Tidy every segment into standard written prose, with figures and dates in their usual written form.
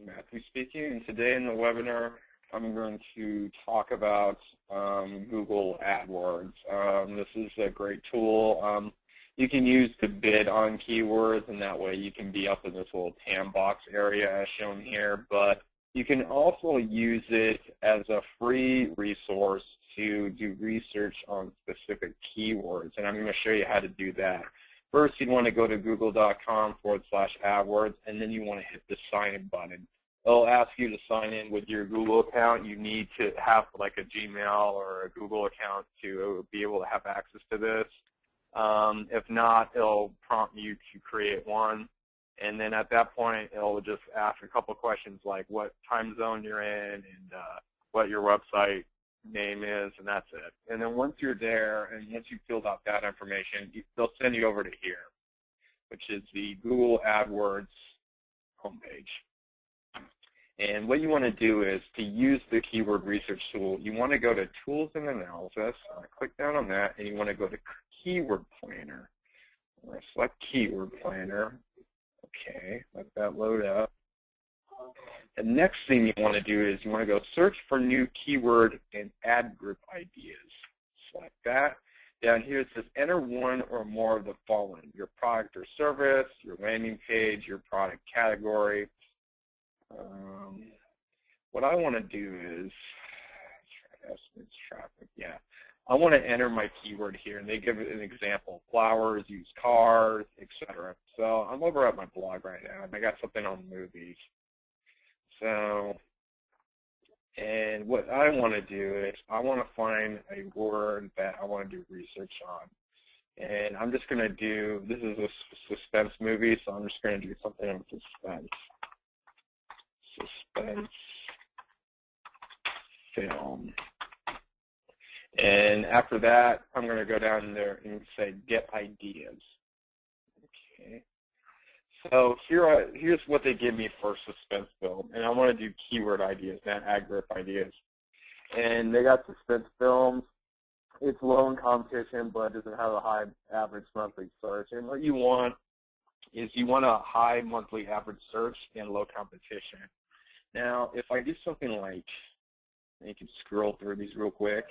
Matthew speaking, and today in the webinar I'm going to talk about Google AdWords. This is a great tool. You can use to bid on keywords, and that way you can be up in this little TAM box area as shown here, but you can also use it as a free resource to do research on specific keywords, and I'm going to show you how to do that. First, you want to go to google.com/AdWords, and then you want to hit the sign in button. It'll ask you to sign in with your Google account. You need to have like a Gmail or a Google account to be able to have access to this. If not, it'll prompt you to create one. And then at that point, it'll just ask a couple questions like what time zone you're in and what your website name is, and that's it. And then once you're there, and once you filled out that information, they'll send you over to here, which is the Google AdWords homepage. And what you want to do is to use the keyword research tool, you want to go to Tools and Analysis, click down on that, and you want to go to Keyword Planner. Select Keyword Planner. Okay, let that load up. The next thing you want to do is you want to go search for new keyword and ad group ideas. Select that. Down here it says enter one or more of the following: your product or service, your landing page, your product category. What I want to do is traffic. Yeah, I want to enter my keyword here, and they give an example: flowers, used cars, etc. So I'm over at my blog right now, and I got something on movies. So, and what I want to do is I want to find a word that I want to do research on. And I'm just going to do, this is a suspense movie, so I'm just going to do something on suspense. Suspense film. And after that, I'm going to go down there and say get ideas. Okay. So here's what they give me for suspense film, and I want to do keyword ideas, not ad group ideas. And they got suspense films. It's low in competition, but it doesn't have a high average monthly search. And what you want is you want a high monthly average search and low competition. Now, if I do something like, you can scroll through these real quick.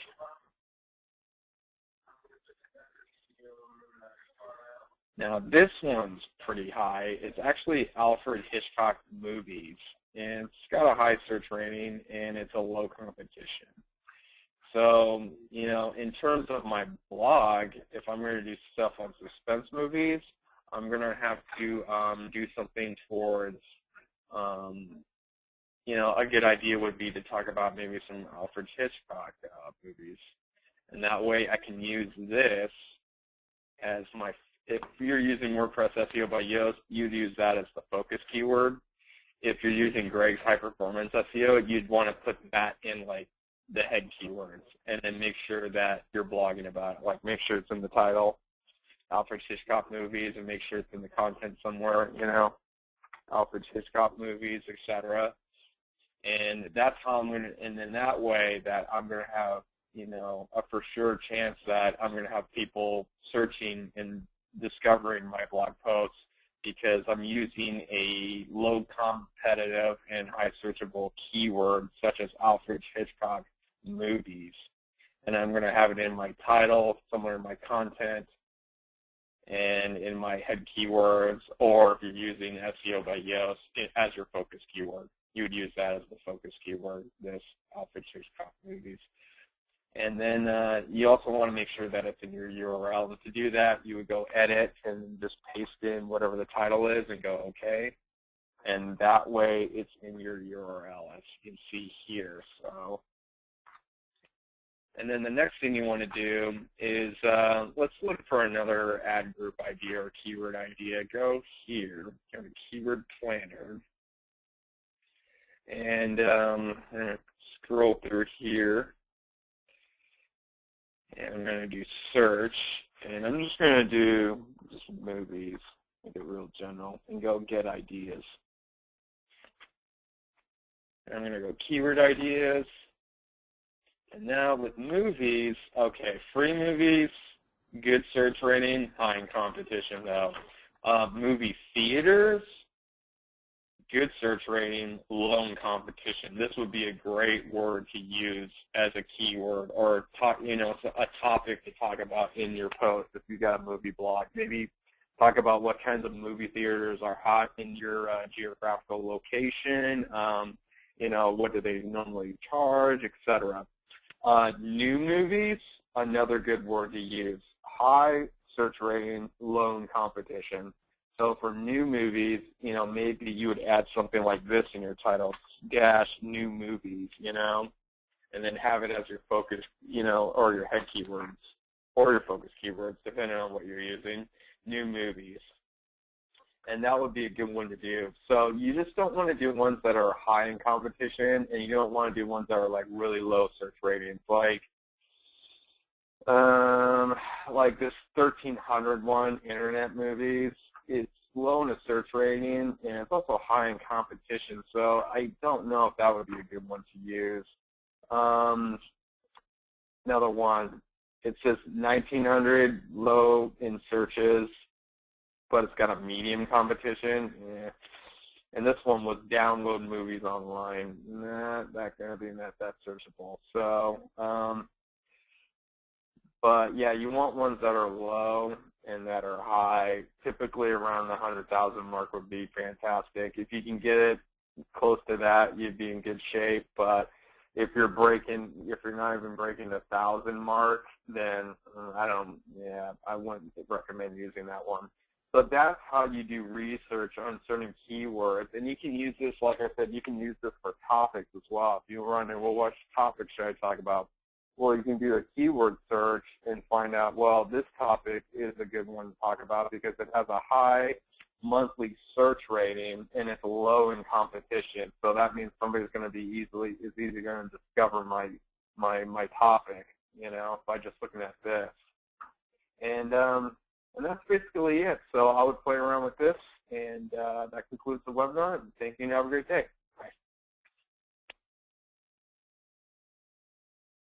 Now, this one's pretty high. It's actually Alfred Hitchcock movies, and it's got a high search rating, and it's a low competition. So, you know, in terms of my blog, if I'm going to do stuff on suspense movies, I'm going to have to do something towards, you know, a good idea would be to talk about maybe some Alfred Hitchcock movies. And that way I can use this as my, if you're using WordPress SEO by Yoast, you'd use that as the focus keyword. If you're using Greg's high performance SEO, you'd want to put that in like the head keywords and then make sure that you're blogging about it. Like make sure it's in the title, Alfred Hitchcock movies, and make sure it's in the content somewhere, you know, Alfred Hitchcock movies, etc. And that's how I'm going to, and then that way that I'm going to have, you know, a for sure chance that I'm going to have people searching and discovering my blog posts because I'm using a low competitive and high searchable keyword such as Alfred Hitchcock movies. And I'm going to have it in my title, somewhere in my content, and in my head keywords, or if you're using SEO by Yoast as your focus keyword, you would use that as the focus keyword, this Alfred Hitchcock movies. And then you also want to make sure that it's in your URL. And to do that, you would go edit and just paste in whatever the title is and go OK. And that way it's in your URL, as you can see here. So, and then the next thing you want to do is let's look for another ad group idea or keyword idea. Go here, go to Keyword Planner. And scroll through here. And I'm going to do search, and I'm just going to do just movies, make it real general, and go get ideas. And I'm going to go keyword ideas. And now with movies, okay, free movies, good search rating, high in competition though. Movie theaters, good search rating, low in competition. This would be a great word to use as a keyword, or talk, a topic to talk about in your post if you got a movie blog. Maybe talk about what kinds of movie theaters are hot in your geographical location. What do they normally charge, etc. New movies, another good word to use. High search rating, low in competition. So for new movies, maybe you would add something like this in your title, dash new movies, and then have it as your focus, or your head keywords, or your focus keywords, depending on what you're using, new movies. And that would be a good one to do. So you just don't want to do ones that are high in competition, and you don't want to do ones that are like really low search ratings, like this 1300 one, internet movies. It's low in the search rating, and it's also high in competition, so I don't know if that would be a good one to use. Another one, it says 1900, low in searches, but it's got a medium competition. Yeah. And this one was download movies online. Not that going to be that searchable. So, but yeah, you want ones that are low and that are high. Typically around the 100,000 mark would be fantastic. If you can get it close to that, you'd be in good shape. But if you're not even breaking the 1,000 mark, then I wouldn't recommend using that one. So that's how you do research on certain keywords. And you can use this, like I said, you can use this for topics as well. If you run and what topic should I talk about? Well, you can do a keyword search and find out, well, this topic is a good one to talk about because it has a high monthly search rating and it's low in competition. So that means somebody's going to be easily going to discover my topic, by just looking at this. And that's basically it. So I would play around with this, and that concludes the webinar. Thank you, and have a great day.